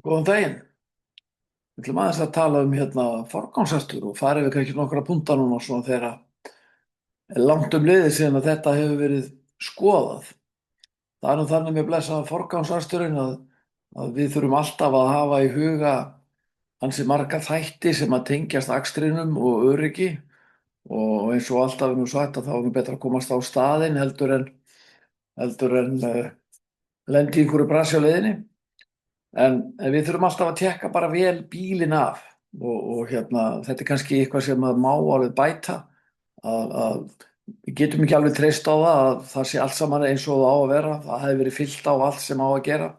Góðan daginn. Við ætlum aðeins að tala um forgangsaktur og fara yfir kannski nokkra punta núna svona þegar langt liðið síðan að þetta hefur verið skoðað. Það er nú þannig með blessaða forgangsaksturinn að við þurfum alltaf að hafa í huga ansi marga þætti sem að tengjast akstrinum og öryggi og eins og alltaf er nú sagt að þá er nú betra að komast á staðinn heldur en lendi í einhverju brasi á leiðinni. En við þurfum alltaf að tékka bara vel bílinn af og þetta er kannski eitthvað sem að má alveg bæta að við getum ekki alveg treyst á það sé allt saman eins og það á að vera. Það hefur verið fyllt á allt sem á að gera.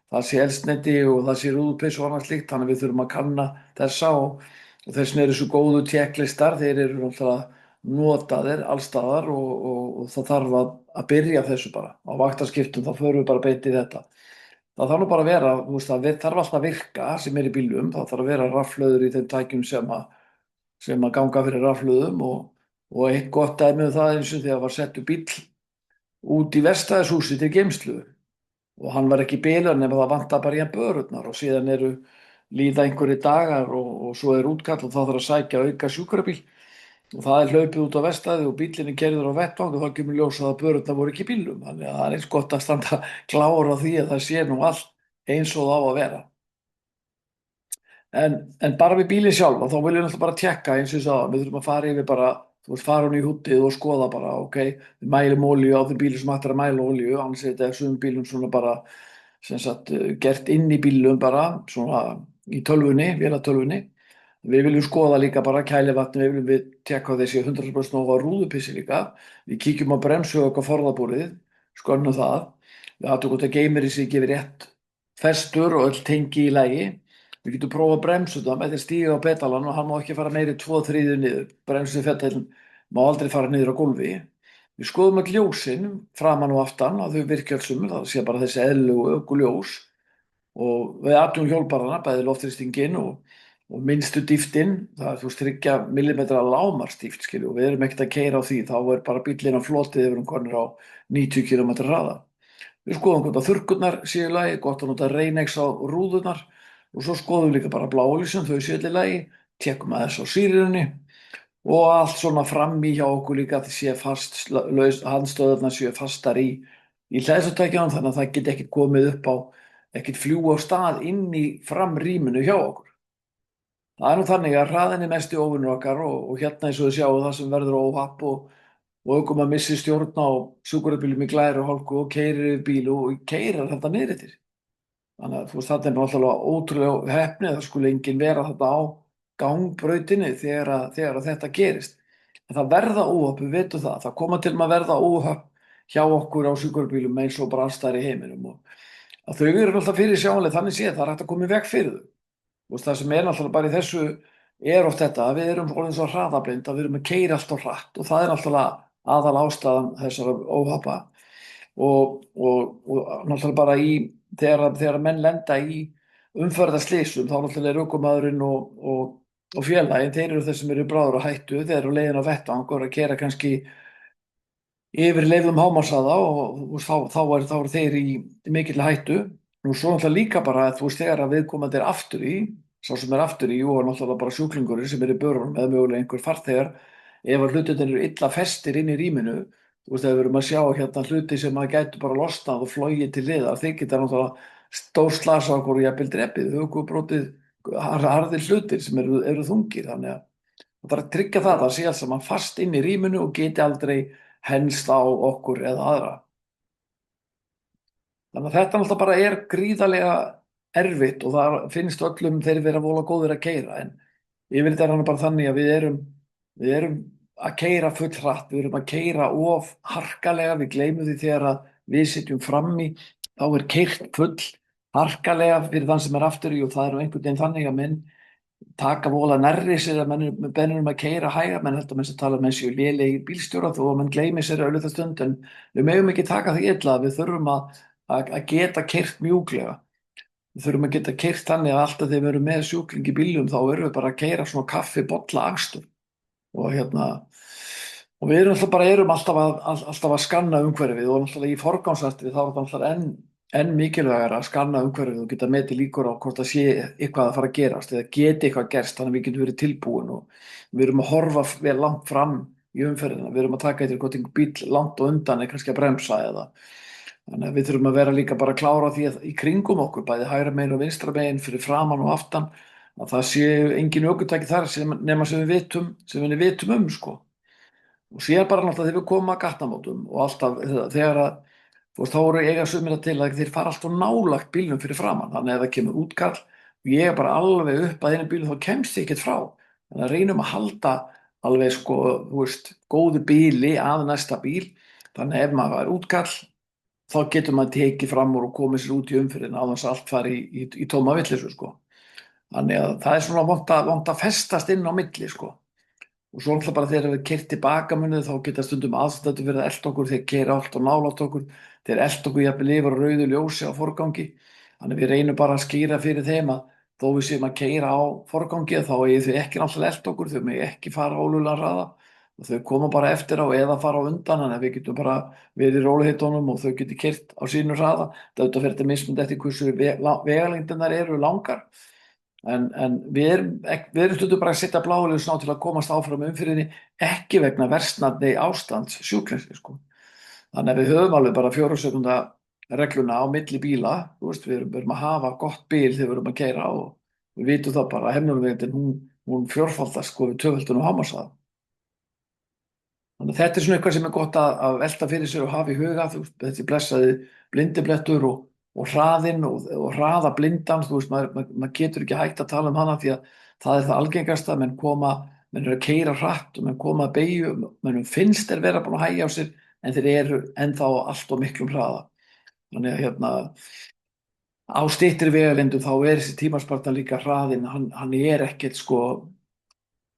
Það sé eldsneyti og það sé rúðupiss og annað slíkt, þannig að við þurfum að kanna þessa og þess vegna eru svo góðu tékklistar, þeir eru náttúrulega notaðir allstaðar og það þarf að byrja þessu bara. Á vaktaskiptum þá förum við bara beint í þetta. Það þarf nú bara að vera, það þarf alltaf að virka sem er í bílum, það þarf að vera rafhlöður í þeim tækjum sem að ganga fyrir rafhlöðum og eitt gott dæmi um það eins og þegar var settur bíll út í verkstæðishúsi til geymslu og hann var ekki bilaður nema það vantar bara í hann börurnar og síðan líða einhverjir dagar og svo er útkall og þá þarf að sækja auka sjúkrabíl og það er hlaupið út á verkstæði og bíllinn er keyrður á vettvang og þá kemur ljós að börurnar voru ekki í bílnum. Þannig að það er eins gott að standa klár á því að það sé nú allt eins og það á að vera. En bara við bílinn sjálf, þá viljum við náttúrulega bara tékka eins og ég sagði, við þurfum að fara yfir bara, fara hún í húddið og skoða bara, ok, við mælum olíu á þeim bílum sem ættir að mæla olíu, annars er þetta sumum bílum svona bara, gert inn í bílum bara, svona í tölvunni, vélatölvunni. Við viljum skoða líka bara kælivatni, við viljum tékka á þessi 100% nóg á rúðupissi líka. Við kíkjum á bremsuök á forðabúrið, skönnum það. Við athugum hvort að geymir sig gefur rétt festur og öll tengi í lagi. Við getum prófað að bremsa það með því að stíga á petalan og hann má ekki fara meiri 2/3 niður. Bremsufetillinn má aldrei fara niður á gólfi. Við skoðum öll ljósin, framan og aftan, að þau virki öll sömu, það sé bara þessi eðlilegu ökuljós. Og við athugum hjólbarðana, bæði loftþrýstinginn og minnstu dýptin, það er 3 millimetra lágmarksdýpt, skilju, og við erum ekkert að keyra á því, þá er bara bíllinn á flotið yfir konur á 90 km hraða. Við skoðum hvort að þurrkurnar séu í lagi, gott að nota Rain-X á rúðurnar og svo skoðum við líka bara bláolísinn, þau séu í lagi, tékkum aðeins á sýrunni og allt svona fram í hjá okkur líka að það sé fast, handstöðurnar séu fastar í hleðslutækjunum þannig að það geti ekkert komið upp á, ekkert fljúga á stað inn í framrýminu hjá okkur. Það er nú þannig að hraðinn er mesti óvinur okkar og hérna eins og þið sjáu það sem verður óhapp og ökumaður missir stjórn á sjúkrabílum í glæru og hálku og keyrir yfir bíl og keyrir þetta niður eftir. Þannig að þetta er náttúrulega ótrúlega heppni að það skuli enginn vera þetta á gangbrautinni þegar þetta gerist. En það verða óhöpp, við veitum það. Það koma til að verða óhöpp hjá okkur á sjúkrabílum eins og bara alls staðar í heiminum og að þau eru alltaf fyrir sjáanlega þannig séð, það er hægt að koma í veg fyrir þau. Það sem er náttúrulega bara í þessu er oft þetta að við erum orðin svo hraðablind að við erum að keyra allt og hratt og það er náttúrulega aðal ástæðan þessara óhappa og náttúrulega bara þegar menn lenda í umferðarslysum þá náttúrulega er ökumaðurinn og félaginn, þeir eru þeir sem eru bráður á hættu, þeir eru á leiðin á vettvang og eru að keyra kannski yfir leyfðum hámarkshraða og þá eru þeir í mikilli hættu. Nú svo náttúrulega líka bara að þegar að viðkomandi er aftur í, sá sem er aftur í og náttúrulega bara sjúklingurinn sem er í börunum eða mögulega einhver farþegar, ef að hlutirnir eru illa festir inn í rýminu, þegar við erum að sjá hluti sem að gætu bara losnað og flogið til hliðar, þeir geta náttúrulega stórslasa okkur og jafnvel drepið, höfuðkúpubrotið, harðir hlutir sem eru þungir, þannig að það þarf að tryggja það sé allt saman fast inn í rýminu og geti aldrei henst á okkur eða aðra. Þannig að þetta náttúrulega bara er gríðarlega erfitt og það finnst öllum þeir vera voðalega góðir að keyra en yfirleitt er hann bara þannig að við erum að keyra full hratt, við erum að keyra of harkalega, við gleymum því þegar að við sitjum frammi, þá er keyrt full harkalega fyrir þann sem er aftur í og það er einhvern veginn þannig að menn taka voðalega nærri sér að menn að keyra hægar, menn heldur að menn sem tala menn séu lélegir bílstjórar þó að menn gleymi sér auðvitað stund en við megum ekki taka því illa, við þurfum að geta keyrt mjúklega. Við þurfum að geta keyrt þannig að alltaf þegar við erum með sjúkling í bílum þá erum við bara að keyra svona kaffibolla akstur og og við erum alltaf alltaf að skanna umhverfið og náttúrulega í forgangsakstri þá er það náttúrulega enn mikilvægara að skanna umhverfið og geta metið líkur á hvort það sé eitthvað að fara að gerast eða geti eitthvað gerst þannig að við getum verið tilbúin og við erum að horfa vel langt fram í umferðina. Við erum að taka eitthvað hvort einhver bíll langt og undan er kannski að bremsa eða þannig að við þurfum að vera líka bara að klára því að í kringum okkur, bæði hægra megin og vinstra megin fyrir framan og aftan, að það séu engin ökutæki þar nema sem við vitum sko. Og síðan bara náttúrulega þegar við komum að gatnamótum og alltaf þegar að þá eru eiga sumir að til að þeir fara alltaf nálagt bílnum fyrir framann. Þannig að ef það kemur útkall og ég er bara alveg upp að einu bílum þá kemst ég ekkert frá. Þannig að reynum að halda alveg sko, þú veist, góðu bíli að næsta bíl. Þannig að ef maður er útkall þá getur maður tekið fram úr og komið sér út í umferðina á þess að allt fari í tóma vitleysu sko. Þannig að það er svona vont að festast inn á milli sko. Og svo alltaf bara þegar við keyrt tilbaka munið þá geta stundum aðstæður verið að elta okkur, þeir keyra allt og nálægt okkur, þeir elta okkur jafnvel yfir á rauðu ljósi á forgangi. Þannig við reynum bara að skýra fyrir þeim að þó við séum að keyra á forgangi þá eigi þau ekki náttúrulega elta okkur, þau megi ekki fara ólulega hraða og þau koma bara eftir á eða fara á undan, þannig að við getum bara verið í rólegheitunum og þau getur keyrt á sínu hraða. Þetta fer þetta mismunandi eftir hversu vegalengdirnar eru langar. En við erum stundum bara að setja bláuljós ná til að komast áfram umferðinni ekki vegna versnandi ástands sjúklings sko. Þannig að við höfum alveg bara 4 sekúnda regluna á milli bíla, þú veist, við erum að hafa gott bíl þegar við erum að keyra og við vitum það bara að hefnumvegindin hún fjórfaldast sko við tvöföldun og hámarkshraða. Þannig að þetta er svona eitthvað sem er gott að velta fyrir sér og hafa í huga, þú veist, þessi blessaði blindiblettur og hraðinn og hraða blindan, þú veist, maður getur ekki hægt að tala um hana því að það er það algengasta, menn eru að keyra hratt og menn koma að beygju, mennum finnst þeir vera búin að hægja á sér en þeir eru ennþá allt of miklum hraða. Þannig að á styttri vegalengdum þá er þessi tímaspartan líka hraðinn, hann er ekkert sko,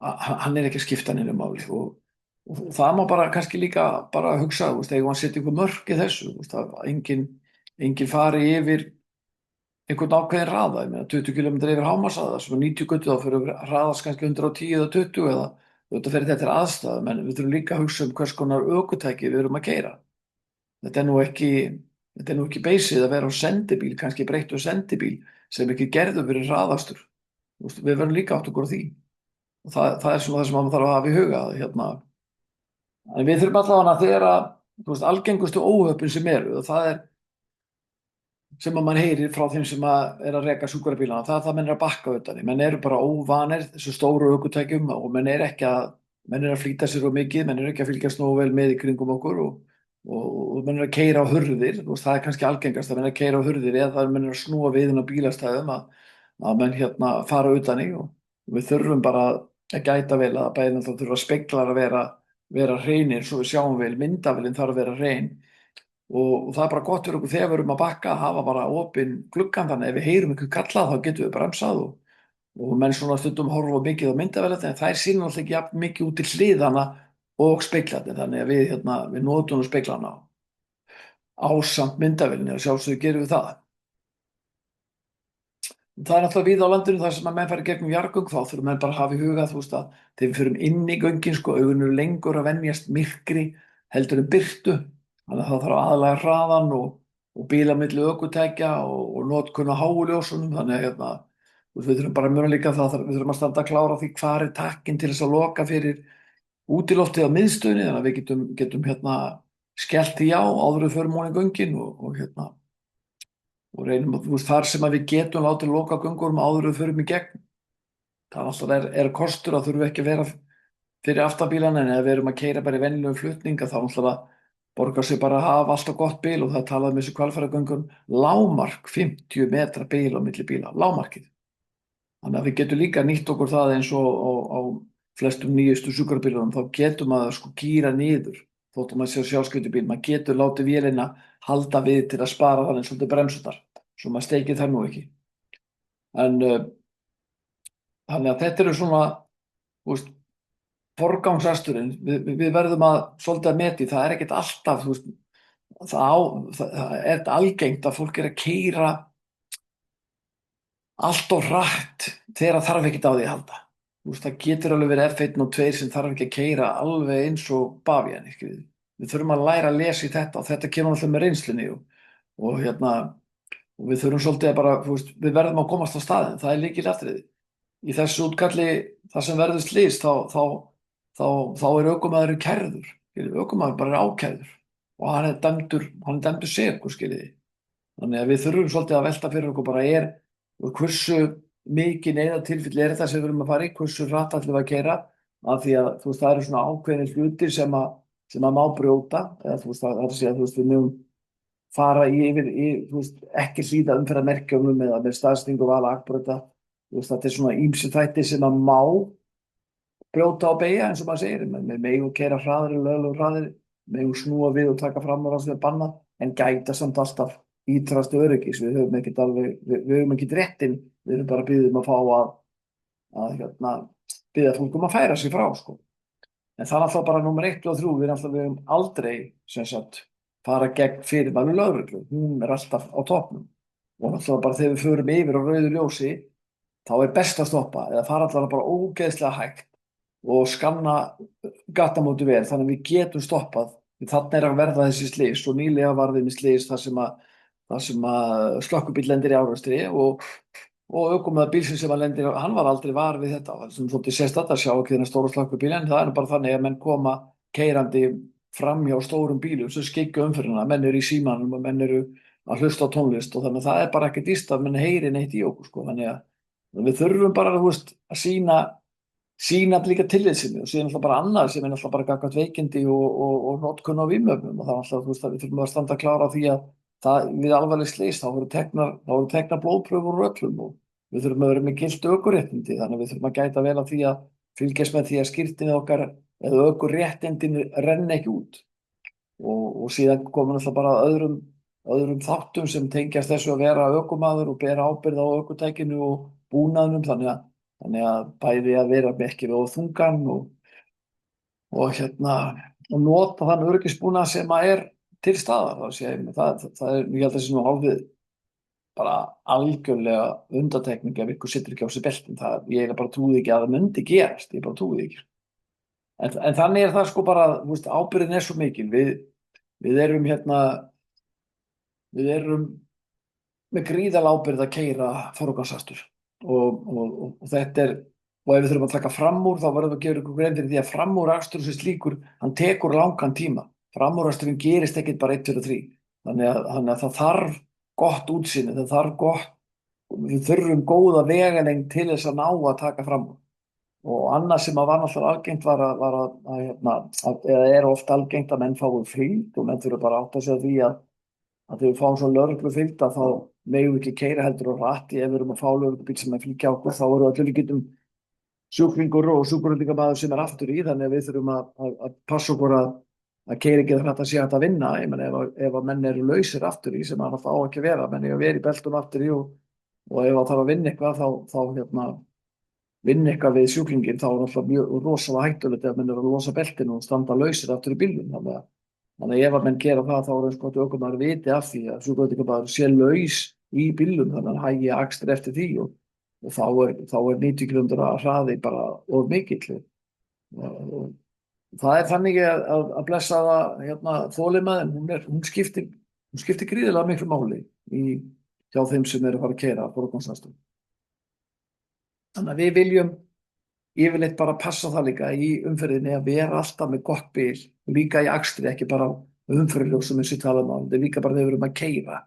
hann er ekki að skipta neinu máli og það má bara kannski líka bara hugsa, þú veist, þegar hann setja einhver mörk í þessu, þú veist, að enginn fari yfir einhvern ákveðin hraða, ég meina 20 km yfir hámarkshraða, sem er 90 götu þá fyrir hraðast kannski 110 eða 20 eða þetta fyrir þetta aðstæða, menn við þurfum líka að hugsa hvers konar ökutæki við erum að keyra. Þetta er nú ekki beysið að vera á sendibíl, kannski breyttur sendibíl sem ekki gerður fyrir hraðastur. Við verðum líka átt okkur á því. Og það er svona það sem maður þarf að hafa í huga. En við þurfum allavega þegar að, þú veist, algengustu óhöppin sem eru, og það er sem að mann heyrir frá þeim sem er að reka sjúkrabílana, það er það menn er að bakka utan í. Menn eru bara óvanir þessu stóru ökutækjum og menn er að flýta sér of mikið, menn eru ekki að fylgjast nógu vel með í kringum okkur og menn er að keyra á hurðir, þú veist, það er kannski algengast að menn er að keyra á hurðir eða það menn er að snúa við inn á bílastæðum að menn fara utan í og við þurfum bara að gæta vel að bæðina þá þurfa speglar að vera hreinir svo við sjáum vel, myndavélin þarf að vera hrein og það er bara gott fyrir okkur þegar við erum að bakka að hafa bara opinn gluggann þannig ef við heyrum ykkur kallað þá getum við bremsað og menn svona stundum horfa mikið á myndavélina en þær sýna alltaf ekki jafn mikið út til hliðana og speglarnir þannig að við notum speglana ásamt myndavélinni og sjálfsögðu gerum við það. Það er náttúrulega víða á landinu þar sem að menn fara gegnum jarðgöng þá þurfum menn bara að hafa í huga þú veist að þegar við förum inn í göngin sko augun eru lengur að venjast myrkri heldur en birtu þannig að það þarf aðlaga hraðan og bíla milli ökutækja og notkun á háuljósunum þannig að við þurfum bara að muna líka það við þurfum að standa að klára því hvar er takkinn til þess að loka fyrir útiloftið á miðstöðinni þannig að við getum skellt í á áður við förum ofan í göngin og reynum að, þú veist, þar sem að við getum látið loka göngurum áður við förum í gegn. Það alltaf er kostur að þurfum ekki að vera fyrir aftabílana en ef við erum að keyra bara í venjulegum flutninga þá alltaf borgar sig bara að hafa alltaf gott bíl og það er talað með þessu hvalfjarðargöngum lágmark 50 metra bíl á milli bíla, lágmarkið. Þannig að við getum líka nýtt okkur það eins og á flestum nýjustu sjúkrabílunum þá getum að sko gíra niður þótt að maður sé á sjálfskeytubíl, maður getur látið vélina halda við til að spara þannig svolítið bremsunar, svo maður steikir það nú ekki. En þannig að þetta eru svona, þú veist, forgangsasturinn, við verðum að svolítið að meti, það er ekkert alltaf, þú veist, það er algengt að fólk er að keyra allt of hratt þegar það þarf ekkert á því að halda. Þú veist, það getur alveg verið F1 og 2 sem þarf ekki að keyra alveg eins og bavían, við þurfum að læra að lesa í þetta og þetta kemur alltaf með reynslunni og og við þurfum svolítið að bara, við verðum að komast á staðinn, það er lykilatriði. Í þessu útkalli, það sem verður slys, þá er ökumaðurinn kærður, ökumaður bara er ákærður og hann er dæmdur sekur, skiljiði. Þannig að við þurfum svolítið að velta fyrir okkur bara hversu mikið neyðartilfelli er þetta sem við erum að fara í, hversu hratt ætlum við að keyra, af því að það eru svona ákveðnir hlutir sem að má brjóta, eða það er að segja, við mögum fara ekki hlýða umferðarmerkjunum eða með staðsetningu vala akbrota, þetta er svona ýmsir þættir sem að má brjóta og beygja eins og maður segir, við megum keyra hraðar en löglegur hraðir, megum snúa við og taka fram á það sem er bannað, en gæta samt alltaf ítrastu öryggis, við höfum ekkert réttinn, við höfum bara biðið að fá að biðja fólk að færa sig frá, sko. En það er alltaf bara númer 1 og 3, við höfum aldrei, sem sagt, fara gegn fyrirmæli lögreglu, hún er alltaf á toppnum. Og alltaf bara þegar við förum yfir á rauðu ljósi, þá er best að stoppa, eða fara alltaf bara ógeðslega hægt og skanna gatnamóti vel, þannig að við getum stoppað. Þarna er að verða þessi slys, og nýlega var við með slys þar sem að slökkvibíll lendir í árekstri og ökumaður bílsins sem að lendir, hann var aldrei var við þetta, sem svolítið sérstakt að sjá ekki þennan stóru slökkvibíl, en það er bara þannig að menn koma keyrandi fram hjá stórum bílum sem skeggja umferðina, menn eru í símanum og menn eru að hlusta á tónlist, og þannig að það er bara ekki dýrt að menn heyri neitt í okkur, sko. Þannig að við þurfum bara að sýna líka tillitssemi, og síðan alltaf bara annað sem er alltaf bara gagnvart veikindi og notkun á vímuefnum, og það er alltaf, við þurfum að standa klára á því að við alvarleg slys, þá voru teknar blóðpröfur úr öllum, og við þurfum að vera með gilt ökuréttindi, þannig að við þurfum að gæta vel að því að fylgjast með því að skírteinið okkar eða ökuréttindin renni ekki út, og síðan komum alltaf bara öðrum þáttum sem tengjast þessu að vera ökumaður og bera ábyrgð á ökutækinu og búnaðnum, þannig að bæði að vera með ekki við þungan og nota þann öryggisbúnað sem að er til staðar, ég held að það sé nú hálfið bara algjörlega undantekning ef ykkur situr ekki á sig beltin, ég bara trúði ekki að það myndi gerast, ég bara trúði ekki. En þannig er það, sko, bara, ábyrgðin er svo mikil, við erum með gríðarlega ábyrgð að keyra forgangsaktur, og þetta og ef við þurfum að taka fram úr, þá verðum við að gera ykkur grein fyrir því að framúrakstur sem slíkur, hann tekur langan tíma. Framúraksturinn gerist ekkert bara 1, 2 og 3. Þannig að það þarf gott útsýni, við þurfum góða vegalengd til þess að ná að taka fram úr. Og annað sem var náttúrulega algengt eða er oft algengt að menn fái fylgd, og menn þurfa bara átt að segja því að þegar við fáum svo lögreglufylgd þá megum við ekki keyra heldur á ratti. Ef við erum að fá lögreglubíl sem að fylgja okkur, þá eru allir getum sjúklingur og sjúkraflutningamaður sem er aftur í, þannig að við þurfum að passa okkur að keyra ekki það að sé hægt að vinna. Ég meina, ef að menn eru lausir aftur í, sem að það á ekki að vera, menn eru að vera í beltum aftur í, og ef það þarf að vinna eitthvað, þá vinna eitthvað við sjúklingin, þá er alltaf mjög rosalega hættulegt ef menn eru að losa beltinu og standa lausir aftur í bílnum. Þannig að ef að menn gera það, þá er eins gott ökumaður viti af því að sjúkraflutningamaður sé laus í bílnum, þannig að hægi akstur eftir því, og þá er 90 km hraði bara of mikill. Það er þannig að blessa það þolinmæðin, hún skiptir gríðarlega miklu máli hjá þeim sem eru að fara að keyra forgangsaktur. Þannig að við viljum yfirleitt bara passa það líka í umferðinni að vera alltaf með gott bil, líka í akstri, ekki bara umferðarljósum eins og talað um, þetta er líka bara þegar við erum að keyra,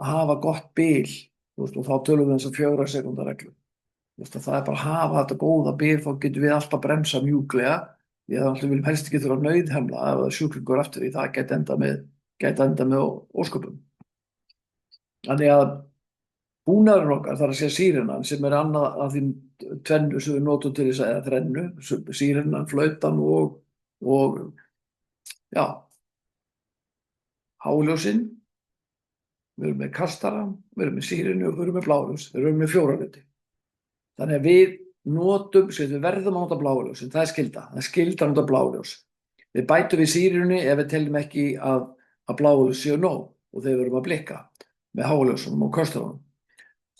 að hafa gott bil, og þá tölum við eins og 4 sekúndna reglu. Það er bara að hafa þetta góða bil, þá getum við alltaf bremsa mjúklega, því að við viljum helst ekki þurfa að nauðhemla ef sjúklingur aftur í, það gæti enda með ósköpum. Þannig að búnaðurinn okkar, það er að segja sírenan, sem er annað af því tvennu sem við notum til þess að þrennu, sírenan, flautan og háljósinn, við erum með kastara, við erum með sírenu og við erum með bláljós, við erum með 4 hluti. Þannig að við verðum að nota bláljós, það er skylda að nota bláljós. Við bætum við sírenu ef við teljum ekki að bláljós séu nóg, og þegar við erum að blikka með háljósunum og kastarunum.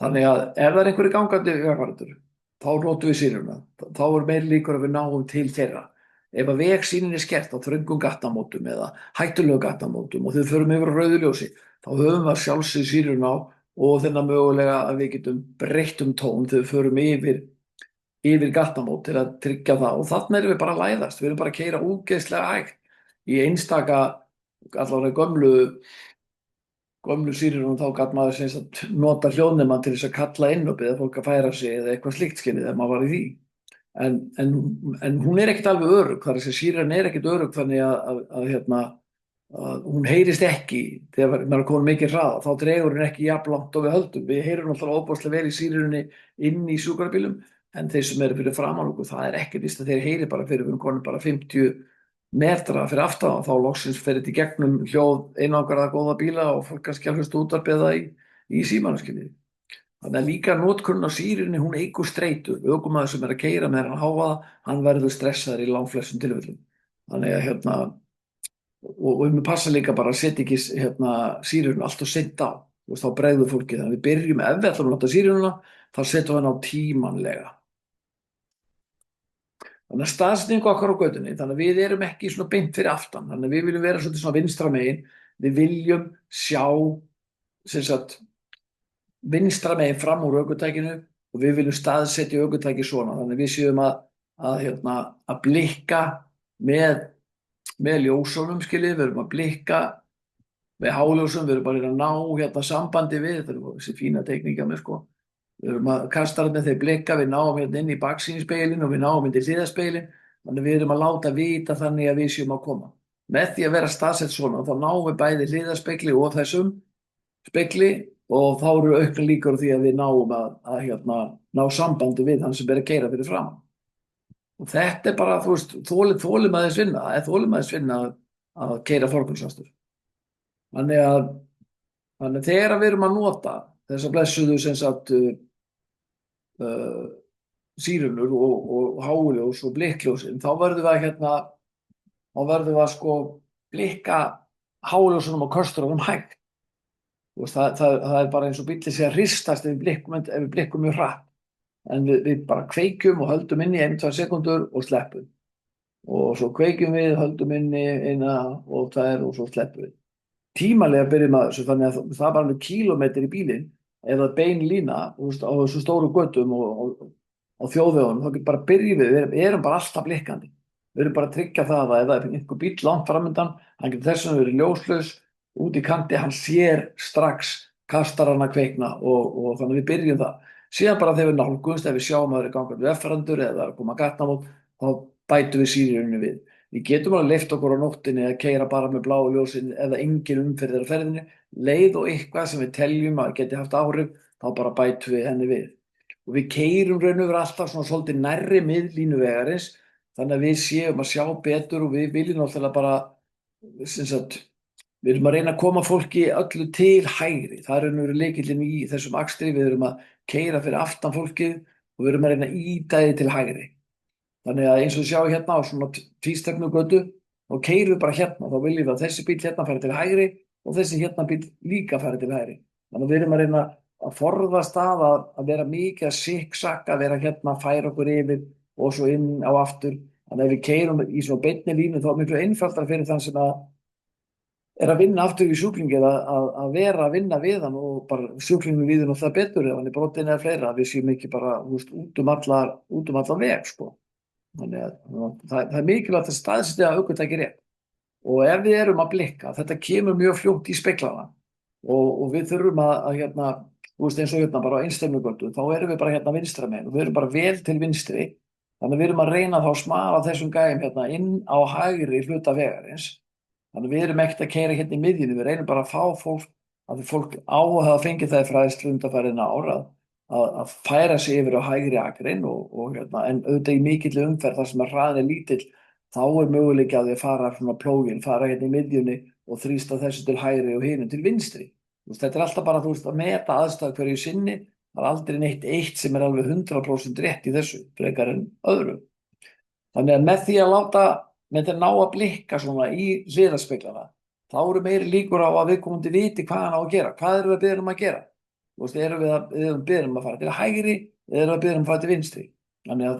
Þannig að ef það er einhverju gangandi vegfarendur, þá notum við síruna, þá er meiri líkur að við náum til þeirra. Ef að vegsýnin er skert á þröngum gatnamótum eða hættulegu gatnamótum og þau förum yfir á rauðu ljósi, þá höfum við að sjálfsögðu síruna á og þennan mögulega að við getum breytt tón þegar við förum yfir gatnamót til að tryggja það og þarna erum við bara að læðast, við erum bara að keyra úgeðslega hægt í einstaka allavega gömlu sýrunum þá gat maður sem sagt nota hljóðnemann til þess að kalla inn og biðja fólk að færa sig eða eitthvað slíkt skilið þegar maður var í því. En, en, en hún er ekkert alveg örugg, þar að þessi sýran er ekkert örugg þannig að hún heyrist ekki þegar maður er komin mikið hraða, þá dregur hún ekki jafn langt og við höldum. Við heyrum alltaf óbúslega vel í sýrunni inn í sjúkrabílum en þeir sem eru fyrir framan okkur, það er ekkert víst að þeir heyri bara fyrir við konum bara 50 metra fyrir aftan og þá loksins fer þetta í gegnum hljóð einangraða góða bíla og fólk kannski að hlusta útvarpið það í símanum skiljiði. Þannig að líka notkun á sýrunni, hún eykur streitu. Ökumaður sem er að keyra með hann hávaða, hann verður stressaður í langflestum tilfellum. Þannig að og við passa líka bara að setja ekki sýrunni allt og seint á. Þá bregður fólkið. Þannig að við byrjum, ef við ætlum að nota sýrunna, þá setjum við hann á tímanlega. Þannig að staðsetningu okkar á götunni, þannig að við erum ekki svona beint fyrir aftan. Þannig að við viljum vera svolítið svona vinstra megin. Við viljum sjá, sem sagt, vinstra megin fram úr ökutækinu og við viljum staðsetja ökutæki svona. Þannig að við séum að blikka með ljósunum, skiljið, við erum að blikka með háljósum, við erum bara að ná sambandi við, þetta er þessi fína tekníka með sko. Við erum að kasta með þeir blikka, við náum inn í baksýnispeilin og við náum inn í hliðarspeilin, þannig við erum að láta vita þannig að við séum að koma. Með því að vera staðsett svona, þá náum við bæði hliðarspegli og þessum spegli og þá eru aukna líkur á því að við náum að ná sambandi við hann sem er að keyra fyrir framan. Og þetta er bara, þú veist, þolinmæðis vinna, það er þolinmæðis vinna að keyra forgangsaktur. Þannig að þegar við erum að nota þessar blessuðu sem sagt sýrunur og háljós og blikkljósin, þá verðum við að sko blikka háljósunum og kösturunum hægt. Það er bara eins og bíllinn sé að hristast ef við blikkum mjög hratt. En við bara kveikjum og höldum inn í 1-2 sekúndur og sleppum. Og svo kveikjum við, höldum inn í 1 og 2 og svo sleppum við. Tímalega byrjum að þessu, þannig að það er bara með kílómetri í bílinn eða bein lína á þessu stóru götum og á þjóðvegunum, þá bara byrjum við erum bara alltaf blikkandi. Við erum bara að tryggja það að ef það er einhver bíll langt framundan, hann getur þess að verið ljóslaus út í kanti, hann sér strax kastarana kveikna og þannig að við byrjum það. Síðan bara þegar við nálgumst, ef við sjáum að það er gangandi vegfarendur eða að koma gatnamót, þá bætum við sýrunni við. Við getum alveg leyft okkur á nóttinni að keyra bara með bláu ljósin eða engin umferð er á ferðinni, leið og eitthvað sem við teljum að geti haft áhrif, þá bara bætum við henni við. Og við keyrum raun og veru alltaf svona svolítið nærri miðlínu vegarins, þannig að við séum að sjá betur og við viljum náttúrulega bara, sem sagt, við erum að reyna að koma fólki öllu til hægri. Það er raun og veru lykillinn í þessum akstri, við erum að keyra fyrir aftan fólkið og við erum að reyna að ýta því til hægri. Þannig að eins og við sjáum hérna á svona tvístefnugötu og keyrum við bara hérna, þá viljum við að þessi bíll hérna fari til hægri og þessi hérna bíll líka fari til hægri. Þannig að við erum að reyna að forðast að vera mikið að sikksakka, vera hérna að færa okkur yfir og svo inn á aftur. Þannig að ef við keyrum í svona beinni línu þá er miklu einfaldara fyrir þann sem er að vinna aftur í sjúklingi að vera að vinna við hann og bara sjúklingum við hann og það betur ef hann er brotinn eða fleira, við séum ekki bara út um allan veg sko. Þannig að það er mikilvægt að staðsetja ökutæki rétt. Og ef við erum að blikka, þetta kemur mjög fljótt í speglana og við þurfum eins og hérna bara á einstefnugötu, þá erum við bara hérna vinstra megin og við erum bara vel til vinstri, þannig að við erum að reyna þá að smala þessum gæjum hérna inn á hægri hluta vegarins. Þannig að við erum ekkert að keyra hérna í miðjunni, við reynum bara að fá fólk á að hafa fengið það í fræðslu undanfarin ár að færa sig yfir á hægri akrein en auðvitað í mikilli umferð þar sem að hraðinn er lítill, þá er möguleiki að við fara svona plógin, fara hérna í miðjunni og þrýsta þessu til hægri og hinum til vinstri. Þetta er alltaf bara að meta aðstæð hverju sinni, það er aldrei neitt eitt sem er alveg 100% rétt í þessu, frekar en öðru. Þannig að með því að ná að blikka svona í hliðarspeglana, þá eru meiri líkur á að viðkomandi viti hvað hann á að gera, hvað erum við að biðja um að gera. Erum við að biðja um að fara til hægri eða erum við að biðja um að fara til vinstri. Þannig að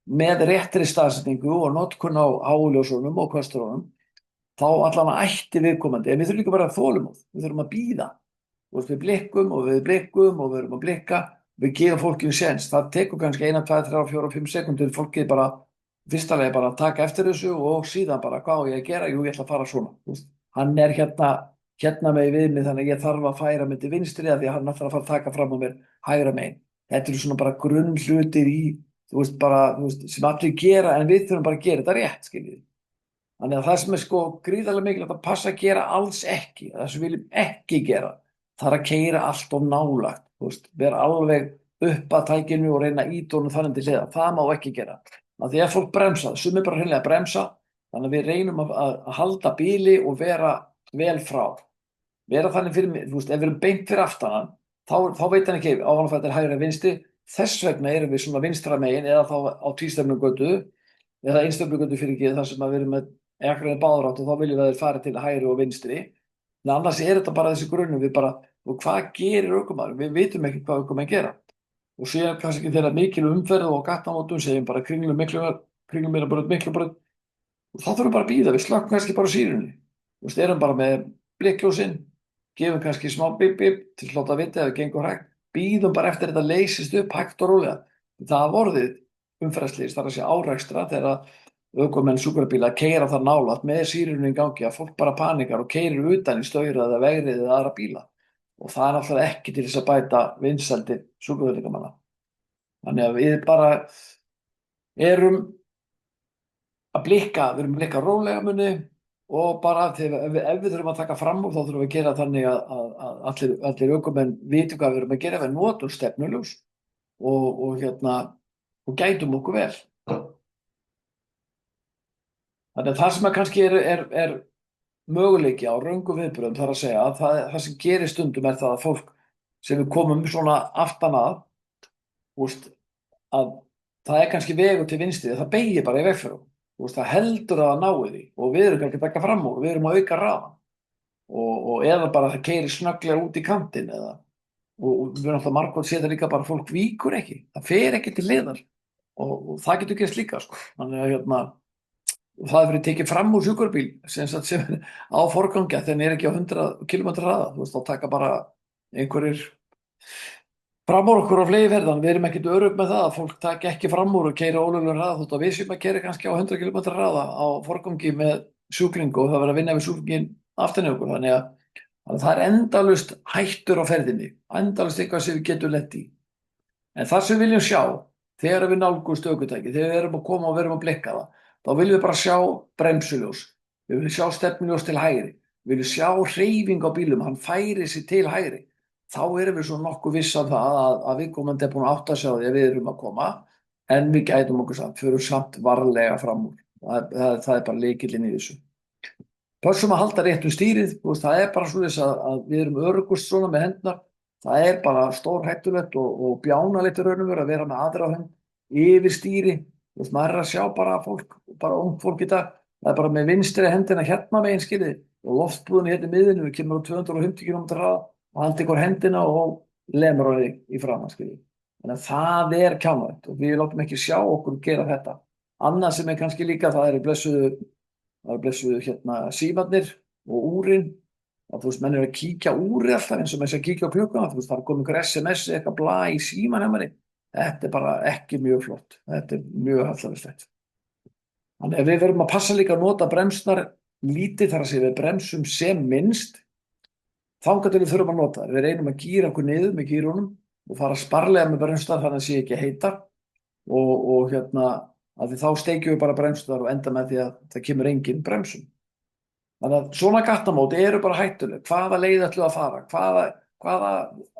með réttri staðsetningu og notkun á háljósunum og kösturunum, þá allan ætti viðkomandi, en við þurfum líka bara að þolinmóð, við þurfum að bíða. Þú veist, við blikkum og við blikkum og við erum að blikka, við gefum fólkinu séns. Það tekur kannski 1, 2, 3, 4, 5 sekúndur fólkið bara, fyrsta leið bara að taka eftir þessu og síðan bara, hvað á ég að gera? Jú, ég ætla að fara svona. Þú veist, hann er hérna með við mig þannig að ég þarf að færa mig til vinstri af því að hann ætlar að fara að taka fram á mér hægra megin. Þetta eru svona bara grunnhlutir í, þú veist, bara, þú veist, sem allir gera en við þurfum bara að gera þetta rétt, skiljið. Þannig að það sem er sko gríðarlega mikilvægt að passa að gera alls ekki, það sem við viljum ekki gera, það er að keyra allt of nálægt, þú veist, vera alveg upp að tækinu og reyna ídónu þannig til hliðar, það má ekki gera. Af því að fólk bremsa, sumir bara hreinlega bremsa, þannig að við reynum að halda bíli og vera vel frá. Vera þannig fyrir mig, þú veist, ef við erum beint fyrir aftan hann, þá veit hann ekki á hann að þetta er hægri eða vinstri, þess vegna erum við svona vinstra megin eða þá á tvístefnugötu eða einstöfnugötu fyrir ekki þar sem að við erum með ekkurinn báðrátt og þá viljum við að þeir fara til hægri og vinstri. En annars er þetta bara þessi grunnum, við bara, og hvað gerir ökumaður? Við vitum ekki hvað ökumenn gera. Og síðan kannski þeirra mikil umferð og gatnamótum segjum bara kringlum Miklubraut, og þá þurfum bara að bíða, við slökkum kannski bara á sírunni. Þú veist, erum bara með blikkljósin, gefum kannski smá bip til að láta vita ef það gengur hægt, bíðum bara eftir þetta leysist upp hægt og rólega. Það hafa orðið umferðarslys, það er að segja árekstra þegar ökumenn sjúkrabíla keyra þar nálægt með sírunni í gangi að fólk bara panikar og keyrir utan í staura eða vegrið eða aðra bíla. Og það er náttúrulega ekki til þess að bæta vinsældir sjúkraflutningamanna. Þannig að við bara erum að blikka, við erum að blikka rólega muni og bara ef við þurfum að taka fram úr þá þurfum við að gera þannig að allir ökumenn viti hvað við erum að gera, við notum stefnuljós og gætum okkur vel. Þannig að það sem kannski er möguleiki á röngum viðbrögðum, það er að segja að það sem gerir stundum er það að fólk sem við komum svona aftan að, að það er kannski vegur til vinstri, það beygir bara í vegferðum. Það heldur að það náði því og við erum kannski að taka fram úr, við erum að auka hraðann og eða bara það keyrir snögglega út í kantinn og við erum alltaf margótt séð það líka bara fólk víkur ekki, það fer ekki til hliðar og það getur gerst líka sko. Þannig að það er verið tekið fram úr sjúkrabíl sem er á forgangi þegar hann er ekki á 100 km hraða, þá taka bara einhverjir fram úr okkur á fleygiferðan, við erum ekkert örugg með það að fólk taki ekki fram úr og keyra ólöglegan hraða þótt að við séum að keyra kannski á 100 km hraða á forgangi með sjúklingu og það verður að vinna við sjúklingin aftan í okkur. Þannig að það er endalaust hættur á ferðinni, endalaust eitthvað sem við getum lent í. En það sem við viljum sjá þegar við nálgumst ökutæki, þegar við erum að koma og við erum að blikka það, þá viljum við bara sjá bremsuljós, við viljum sjá stefnuljós til hægri, við viljum sjá hreyfing á bílum, hann færi sig til hægri. Þá erum við svo nokkuð viss af það að viðkomandi er búin að átta sig á því að við erum að koma, en við gætum okkur samt, förum samt varlega fram úr. Það er bara lykillinn í þessu. Pössum að halda rétt stýrið, það er bara svoleiðis að við erum öruggust svona með hendurnar, það er bara stórhættulegt og bjánalegt í raun og veru að vera með aðra hönd yfir stýri. Maður er að sjá bara fólk, bara ungt fólk í dag, það er bara með vinstri hendina hérna megin skilið og loftbrúðin hérna í miðinu, við kemur á 250 km hraða og hann tekur hendina og lemur hann í framan, skiljið. Þannig að það er kjánalegt og við látum ekki sjá okkur gera þetta. Annað sem er kannski líka, það eru blessuðu símarnir og úrin. Þú veist, menn eru að kíkja úrið alltaf eins og með þess að kíkja á klukkuna. Þú veist, það er komið einhver SMS, eitthvað bla í síman hjá manni. Þetta er bara ekki mjög flott. Þetta er mjög hallærislegt. Þannig að við verðum að passa líka að nota bremsnar lítið, þar að segja við bremsum sem minnst. Þangað til við þurfum að nota það. Við reynum að gíra okkur niður með gírunum og fara sparlega með bremsnar þannig að það sé ekki heitar og að þá steikjum við bara bremsnar og enda með því að það kemur engin bremsum. Þannig að svona gatnamót eru bara hættuleg. Hvaða leið ætlum við að fara? Hvaða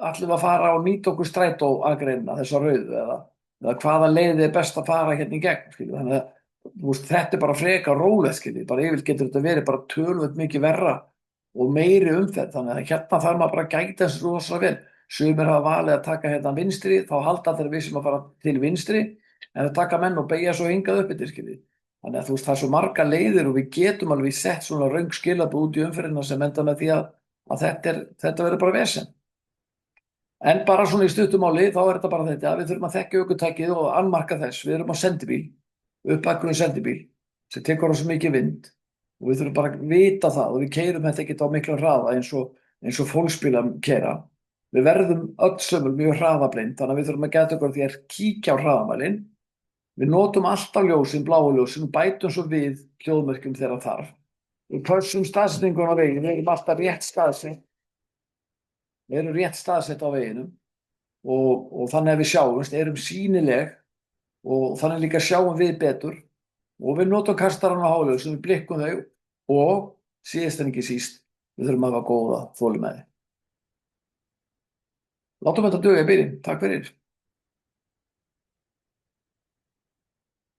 ætlum við að fara og nýta okkur strætóagreinina, þessa rauðu eða hvaða leið er best að fara hérna í gegn, skiljið. Þannig að þetta er bara frekar rólegt, skiljið. Bara yfirleitt getur þetta verið bara töluvert mikið verra og meiri umferð, þannig að hérna þarf maður bara að gæta þessu rosalega vel. Sumir hafa valið að taka hérna vinstri, þá halda þeir við sem að fara til vinstri, en það taka menn og beygja svo hingað upp yfir, skiljið. Þannig að það er svo marga leiðir og við getum alveg sett svona röng skilaboð út í umferðina sem enda með því að þetta verður bara vesen. En bara svona í stuttumáli þá er þetta bara þetta að við þurfum að þekkja ökutækið og annmarka þess. Við erum á sendibíl, uppakkurinn sendibíl sem tekur á svo mikið vind og við þurfum bara að vita það og við keyrum þetta ekkert á mikla hraða eins og eins og fólksbíla keyra. Við verðum öll sömul mjög hraðablind, þannig að við þurfum að geta okkur því að kíkja á hraðamælinn. Við notum alltaf ljósin, bláu ljósin og bætum svo við hljóðmerkjum þegar þarf. Við pössum staðsetningun á veginn, við erum alltaf rétt staðsett. Við erum rétt staðsett á veginum og þannig að við sjáumst, erum sýnileg og þannig líka sjáum við betur og við notum kastarann á háljósum, við blikkum þau og síðast en ekki síst, við þurfum að hafa góða þolinmæði. Látum þetta duga í byrjun. Takk fyrir.